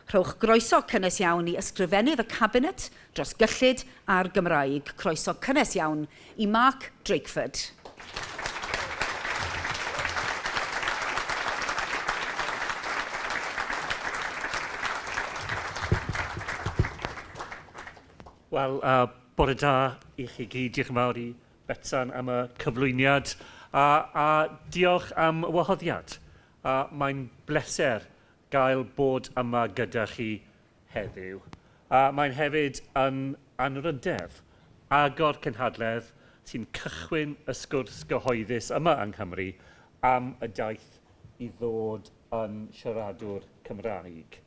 Rhowch groeso cynnes iawn i ysgrifennydd y Cabinet dros Gyllid a'r Gymraeg. Croeso cynnes iawn i Mark Drakeford. Wel, bore da i chi gyd, diolch yn fawr i Betsan am y cyflwyniad a diolch am y wahoddiad. Mae'n bleser gael bod yma gyda chi heddiw. Mae'n hefyd yn anrydedd agor Cynhadledd sy'n cychwyn y sgwrs gyhoeddus yma yng Nghymru am y daith i ddod yn siaradwr Cymraeg.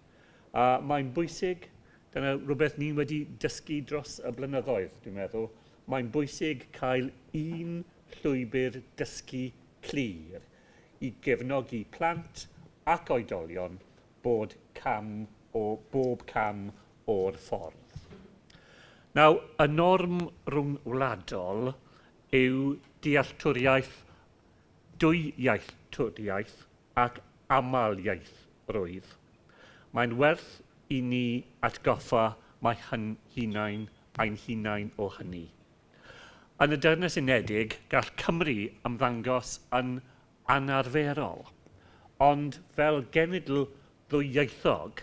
Mae'n bwysig, dyna rhywbeth ni'n wedi dysgu dros y blynyddoedd, dwi'n meddwl. Mae'n bwysig cael un llwybr dysgu clir i gefnogi plant ac oedolion bob cam o'r ffordd. Nawr, y norm rhwngwladol yw dealltwriaeth, dwyieithtwriaeth ac amaliaethrwydd. Mae'n werth i ni atgoffa mae ein hunain o hynny. Yn y Deyrnas Unedig, gall Cymru ymddangos yn anarferol, ond fel genedl ddwyieithog,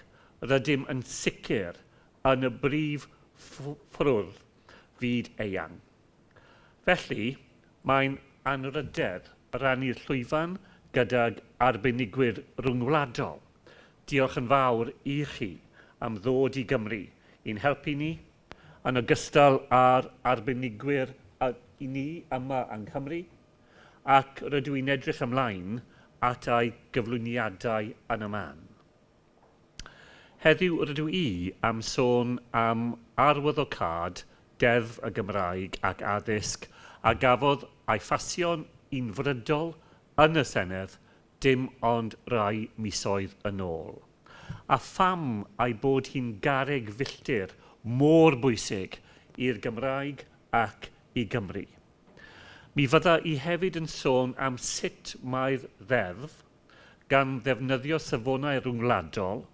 rydym yn sicr yn y brif ffwrdd fyd eang. Felly, mae'n anrydedd rannu'r llwyfan gydag arbenigwyr rhwngwladol. Diolch yn fawr i chi am ddod i Gymru i'n helpu ni, yn ogystal â'r arbenigwyr i ni yma yng Nghymru, ac rydw i'n edrych ymlaen at ei gyflwyniadau yn y man. Heddiw rydw i am sôn am arwyddocâd Deddf y Gymraeg ac Addysg a gafodd ei ffasio'n unfrydol yn y Senedd dim ond rai misoedd yn ôl. A pham ei bod hi'n garreg filltir mor bwysig i'r Gymraeg ac i Gymru. Mi fydda i hefyd yn sôn am sut mae'r ddeddf gan ddefnyddio safonau rhwngwladol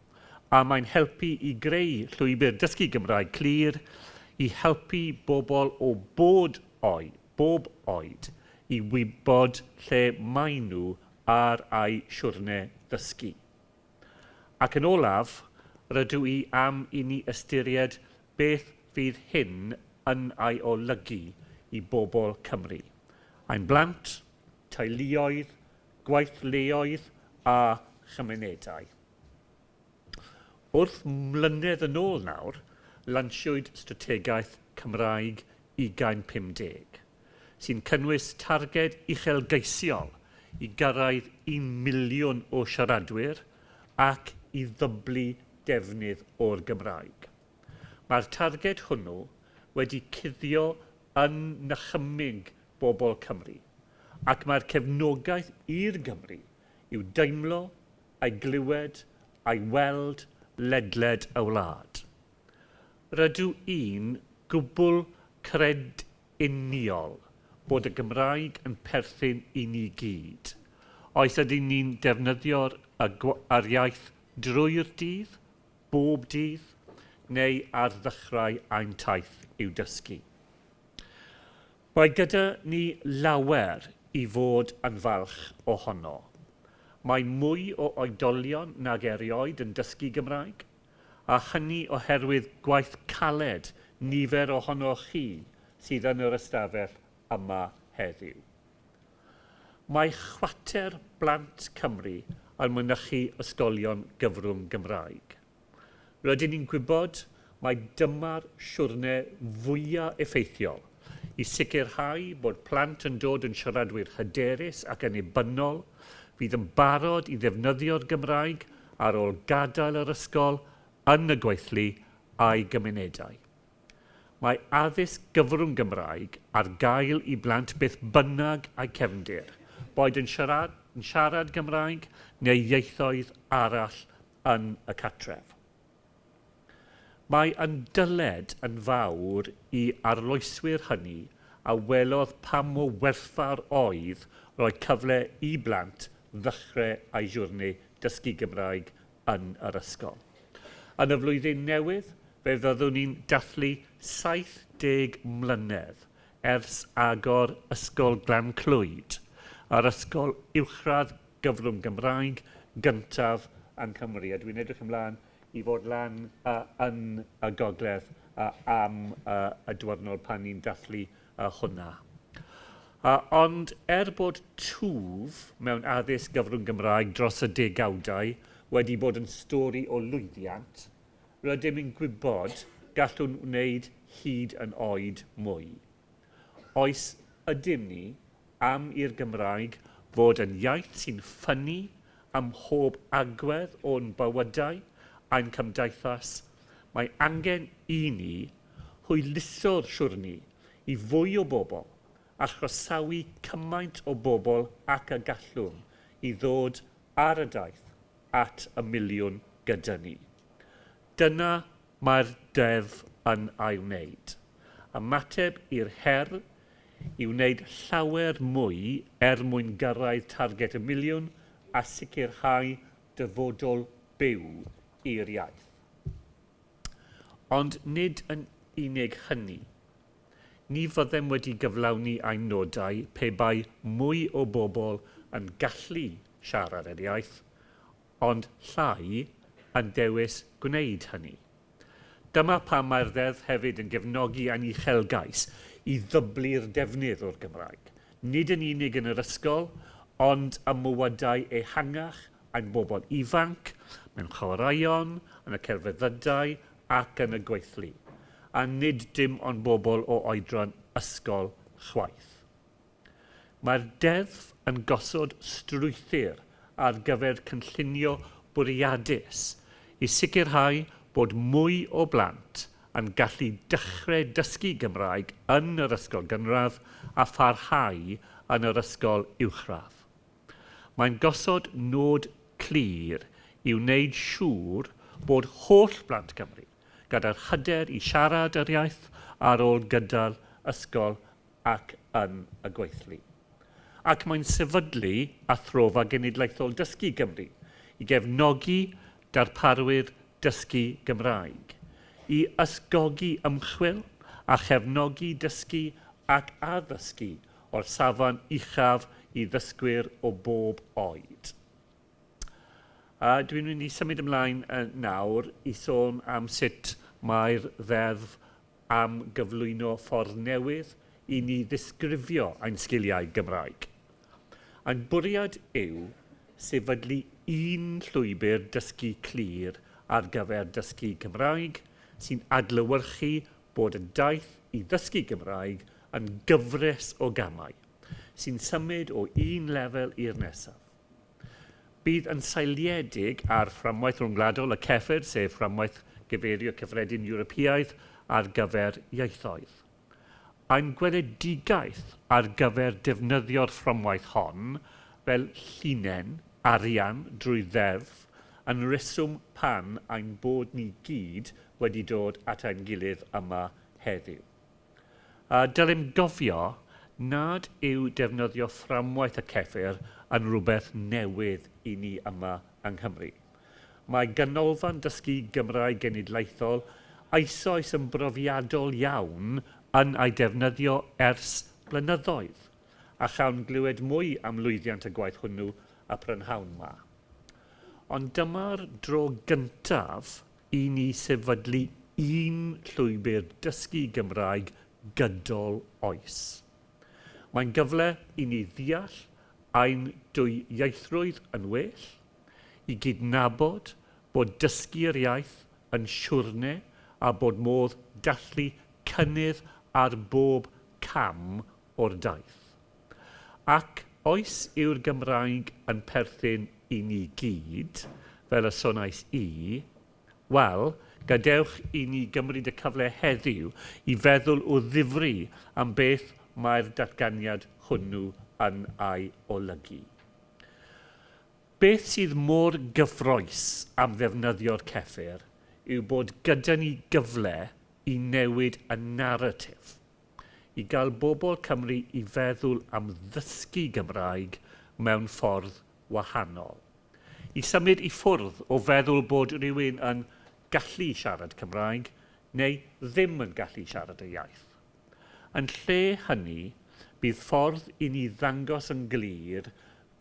a mae'n helpu i greu llwybr dysgu Gymraeg clir i helpu bobl o bob oed i wybod lle maen nhw ar eu siwrne ddysgu. Ac yn olaf, rydw i am i ni ystyried beth fydd hyn yn ei olygu i bobl Cymru. Ein blant, teuluoedd, gweithleoedd a chymunedau. Wrth mlynedd yn ôl nawr, lansiwyd strategaeth Cymraeg 2050, sy'n cynnwys targed uchelgeisiol i gyrraedd 1 miliwn o siaradwyr ac i ddyblu defnydd o'r Gymraeg. Mae'r targed hwnnw wedi cuddio yn nychymyg bobl Cymru, ac mae'r cefnogaeth i'r Gymru yw deimlo, ei glywed, ei weld, ledled y wlad. Rydw i'n gwbl crediniol bod y Gymraeg yn perthyn i ni gyd. Oes ydyn ni'n defnyddio'r iaith drwy'r dydd, bob dydd, neu ar ddechrau ein taith i'w dysgu. Mae gyda ni lawer i fod yn falch ohono. Mae mwy o oedolion nag erioed yn dysgu Gymraeg, a hynny oherwydd gwaith caled nifer ohonoch chi sydd yn yr ystafell yma heddiw. Mae chwater blant Cymru yn mynychu ysgolion gyfrwng Gymraeg. Rydyn ni'n gwybod mai dyma'r siwrne fwyaf effeithiol i sicrhau bod plant yn dod yn siaradwyr hyderus ac yn ebynnol, fydd yn barod i ddefnyddio'r Gymraeg ar ôl gadael yr ysgol yn y gweithlu a'i gymunedau. Mae addysg gyfrwng Gymraeg ar gael i blant beth bynnag a'i cefndir, boed yn siarad Gymraeg neu ieithoedd arall yn y cartref. Mae yn dyled yn fawr i arloeswyr hynny a welodd pam o werthfawr oedd roi cyfle i blant ddechrau ei siwrne dysgu Gymraeg yn yr ysgol. Yn y flwyddyn newydd, fe fyddwn ni'n dathlu 70 mlynedd ers agor Ysgol Glan Clwyd, a'r ysgol uwchradd gyfrwng Gymraeg gyntaf yng Nghymru. A dwi'n edrych ymlaen i fod lan yn y gogledd am y diwrnod pan ni'n dathlu hwnna. Ond bod twf mewn addysg gyfrwng Gymraeg dros y degawdau wedi bod yn stori o lwyddiant, rydym yn gwybod gallwn wneud hyd yn oed mwy. Oes ydym ni am i'r Gymraeg fod yn iaith sy'n ffynnu ym mhob agwedd o'n bywydau a'n cymdeithas, mae angen i ni hwyluso'r siwrni i fwy o bobl a chroesawu cymaint o bobl ac y gallwn i ddod ar y daith at y miliwn gyda ni. Dyna mae'r deddf yn ei wneud. Ymateb i'r her i wneud llawer mwy mwyn gyrraedd target y miliwn a sicrhau dyfodol byw i'r iaith. Ond nid yn unig hynny. Ni fyddem wedi gyflawni ein nodau pe bai mwy o bobl yn gallu siarad yr iaith, ond llai yn dewis gwneud hynny. Dyma pam mae'r ddeddf hefyd yn gefnogi ein uchelgais i ddyblu'r defnydd o'r Gymraeg. Nid yn unig yn yr ysgol, ond ym mywydau ehangach ein bobl ifanc, mewn chwaraeon, yn y cerfyddydau ac yn y gweithlu. A nid dim ond bobl o oedran ysgol chwaith. Mae'r deddf yn gosod strwythur ar gyfer cynllunio bwriadus i sicrhau bod mwy o blant yn gallu dechrau dysgu Gymraeg yn yr ysgol gynradd a pharhau yn yr ysgol uwchradd. Mae'n gosod nod clir i wneud siŵr bod holl blant Cymru gyda'r hyder i siarad yr iaith ar ôl gydol ysgol ac yn y gweithlu. Ac mae'n sefydlu athrofa genedlaethol dysgu Gymru i gefnogi darparwyr dysgu Gymraeg, i ysgogi ymchwil a chefnogi dysgu ac addysgu o'r safon uchaf i ddysgwyr o bob oed. Dwi'n mynd i symud ymlaen nawr i sôn am sut mae'r ddeddf am gyflwyno ffordd newydd i ni ddisgrifio ein sgiliau Gymraeg. Ein bwriad yw sefydlu un llwybr dysgu clir ar gyfer dysgu Gymraeg sy'n adlewyrchu bod y daith i ddysgu Gymraeg yn gyfres o gamau, sy'n symud o un lefel i'r nesaf. Bydd yn seiliedig ar fframwaith rhwngwladol y CEFR, sef fframwaith gyfeirio cyffredin Ewropeaidd ar gyfer ieithoedd. Ein gweledigaeth ar gyfer defnyddio'r fframwaith hon fel llinyn, arian drwy ddeddf yn reswm pan ein bod ni gyd wedi dod at ein gilydd yma heddiw. Dylem gofio nad yw defnyddio fframwaith y CEFR yn rhywbeth newydd i ni yma yng Nghymru. Mae ganolfan dysgu Gymraeg genedlaethol eisoes yn brofiadol iawn yn ei defnyddio ers blynyddoedd, a chawn glywed mwy am lwyddiant y gwaith hwnnw y prynhawn yma. Ond dyma'r dro gyntaf i ni sefydlu un llwybr dysgu Gymraeg gydol oes. Mae'n gyfle i ni ddeall ein dwyieithrwydd yn well, i gydnabod bod dysgu'r iaith yn siwrne a bod modd dathlu cynnydd ar bob cam o'r daith. Ac oes yw'r Gymraeg yn perthyn i ni gyd, fel y sonais i, wel, gadewch i ni gymryd y cyfle heddiw i feddwl o ddifri am beth mae'r datganiad hwnnw yn ei olygu. Beth sydd mor gyffroes am ddefnyddio'r CEFR yw bod gyda ni gyfle i newid y naratif, i gael bobl Cymru i feddwl am ddysgu Gymraeg mewn ffordd wahanol. I symud i ffwrdd o feddwl bod rhywun yn gallu siarad Cymraeg neu ddim yn gallu siarad y iaith. Yn lle hynny, bydd ffordd i ni ddangos yn glir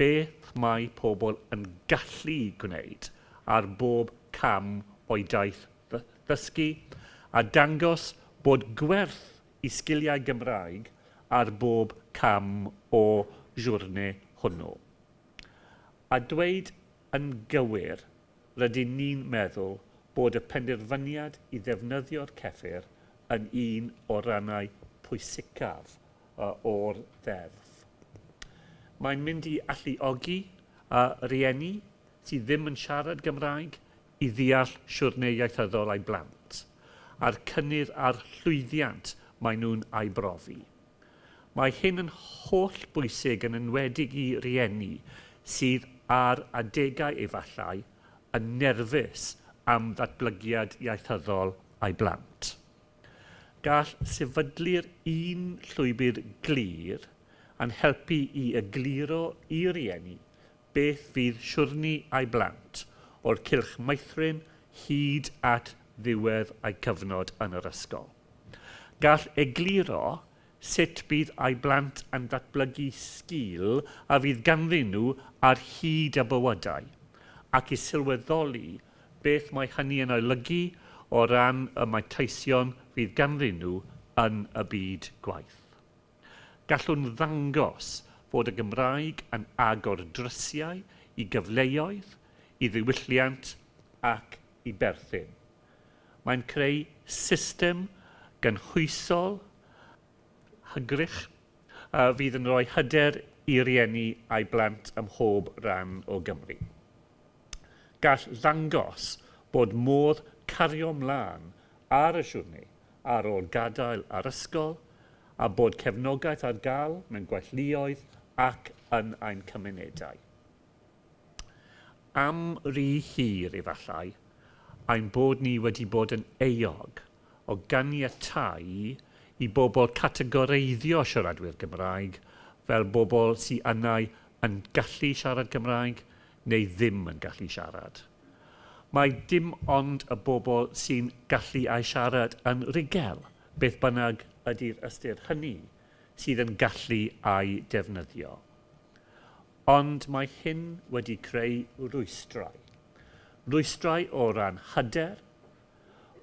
beth mae pobl yn gallu gwneud ar bob cam o'i daith ddysgu a dangos bod gwerth i sgiliau Gymraeg ar bob cam o siwrne hwnnw. A dweud yn gywir, rydyn ni'n meddwl bod y penderfyniad i ddefnyddio'r CEFR yn un o rannau pwysicaf o'r ddeddf. Mae'n mynd i alluogi rieni sydd ddim yn siarad Gymraeg i ddeall siwrne ieithyddol a'i blant, a'r cynnydd a'r llwyddiant maen nhw'n ei brofi. Mae hyn yn holl bwysig yn enwedig i rieni sydd ar adegau efallai yn nerfus am ddatblygiad ieithyddol a'i blant. Gall sefydlu'r un llwybr glir yn helpu i egluro i rieni beth fydd siwrne a'i blant o'r cylch meithrin hyd at ddiwedd ei cyfnod yn yr ysgol. Gall egluro sut bydd ei blant yn datblygu sgil a fydd ganddyn nhw ar hyd y bywydau, ac i sylweddoli beth mae hynny yn olygu o ran y maeteision fydd ganddyn nhw yn y byd gwaith. Gallwn ddangos fod y Gymraeg yn agor drysiau i gyfleoedd, i ddiwylliant ac i berthyn. Mae'n creu system gynhwysol, hygrych, fydd yn rhoi hyder i rieni a'i blant ym mhob ran o Gymru. Gall ddangos bod modd cario mlaen ar y siwrne ar ôl gadael ar ysgol a bod cefnogaeth ar gael mewn gweithluoedd ac yn ein cymunedau. Am ry hir efallai, ein bod ni wedi bod yn euog o ganiatáu i bobl categoreiddio siaradwyr Gymraeg fel bobl sy'n ynnau yn gallu siarad Gymraeg neu ddim yn gallu siarad. Mae dim ond y bobl sy'n gallu ei siarad yn rigel, beth bynnag ydy'r ystyr hynny, sydd yn gallu ei defnyddio. Ond mae hyn wedi creu rwystrau. Rwystrau o ran hyder,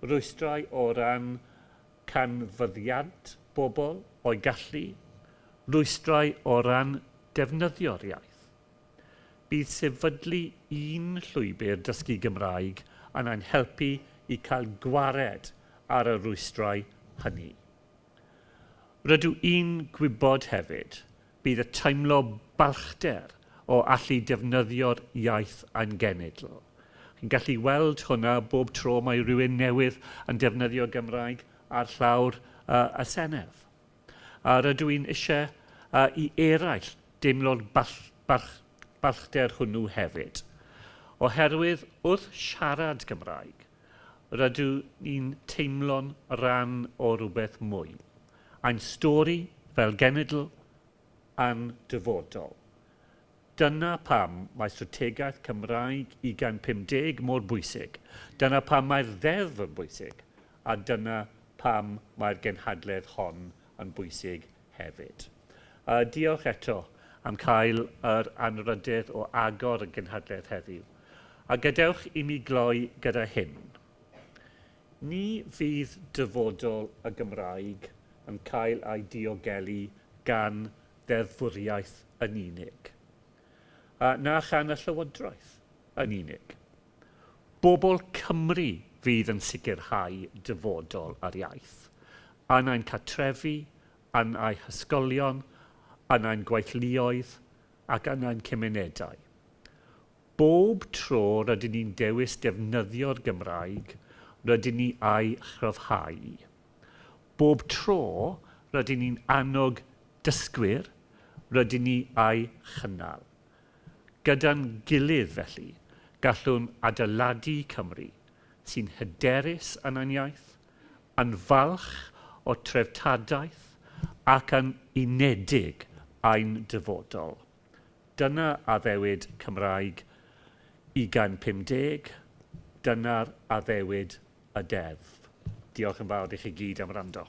rwystrau o ran canfyddiant bobl o'i gallu, rwystrau o ran defnyddio'r iaith. Bydd sefydlu un llwybr dysgu Gymraeg yn ein helpu i cael gwared ar y rwystrau hynny. Rydw i'n gwybod hefyd bydd y teimlo balchder o allu defnyddio'r iaith yn genedl. Chi'n gallu weld hwnna bob tro mae rhywun newydd yn defnyddio Gymraeg ar llawr y Senedd. A rydw i'n eisiau i eraill deimlo'r balchder hwnnw hefyd. Oherwydd wrth siarad Gymraeg, rydw ni'n teimlo'n ran o rhywbeth mwy. Ein stori fel genedl yn dyfodol. Dyna pam mae strategaeth Cymraeg 2050 mor bwysig. Dyna pam mae'r ddeddf yn bwysig. A dyna pam mae'r genhadledd hon yn bwysig hefyd. Diolch eto am cael yr anrydedd o agor y genhadledd heddiw. A gadewch i mi gloi gyda hyn. Ni fydd dyfodol y Gymraeg yn cael ei diogelu gan ddeddfwriaeth yn unig. Na chan y Llywodraeth yn unig. Bobl Cymru fydd yn sicrhau dyfodol ar iaith, yn ein cartrefi, yn ein hysgolion, yn ein gweithluoedd ac yn ein cymunedau. Bob tro rydyn ni'n dewis defnyddio'r Gymraeg, rydyn ni ei chryfhau. Bob tro rydyn ni'n annog dysgwyr, rydyn ni ei chynnal. Gyda'n gilydd felly, gallwn adeiladu Cymru sy'n hyderus yn ein iaith, yn falch o treftadaeth ac yn unedig ein dyfodol. Dyna addewid Cymraeg 2050, dyna'r addewid y deddf. Diolch yn fawr i chi gyd am wrando.